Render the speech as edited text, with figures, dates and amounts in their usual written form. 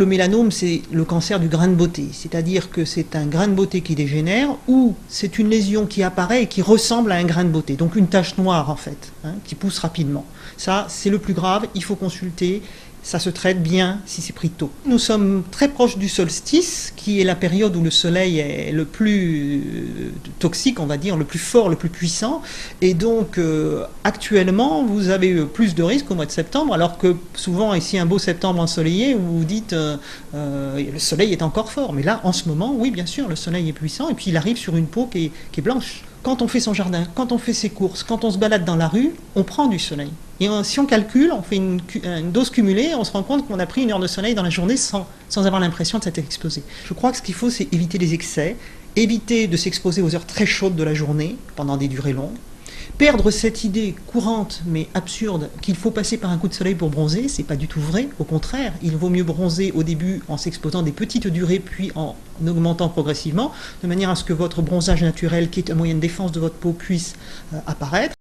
Le mélanome, c'est le cancer du grain de beauté, c'est-à-dire que c'est un grain de beauté qui dégénère ou c'est une lésion qui apparaît et qui ressemble à un grain de beauté, donc une tache noire en fait, qui pousse rapidement. Ça, c'est le plus grave, il faut consulter, ça se traite bien si c'est pris tôt. Nous sommes très proches du solstice, qui est la période où le soleil est le plus toxique, on va dire, le plus fort, le plus puissant, et donc actuellement, vous avez plus de risques au mois de septembre, alors que souvent, ici, un beau septembre ensoleillé, vous vous dites le soleil est encore fort, mais là, en ce moment, oui, bien sûr, le soleil est puissant, et puis il arrive sur une peau qui est blanche. Quand on fait son jardin, quand on fait ses courses, quand on se balade dans la rue, on prend du soleil. Et si on calcule, on fait une dose cumulée, on se rend compte qu'on a pris 1 heure de soleil dans la journée sans avoir l'impression de s'être exposé. Je crois que ce qu'il faut, c'est éviter les excès, éviter de s'exposer aux heures très chaudes de la journée, pendant des durées longues. Perdre cette idée courante mais absurde qu'il faut passer par un coup de soleil pour bronzer, c'est pas du tout vrai. Au contraire, il vaut mieux bronzer au début en s'exposant des petites durées puis en augmentant progressivement, de manière à ce que votre bronzage naturel, qui est un moyen de défense de votre peau, puisse apparaître.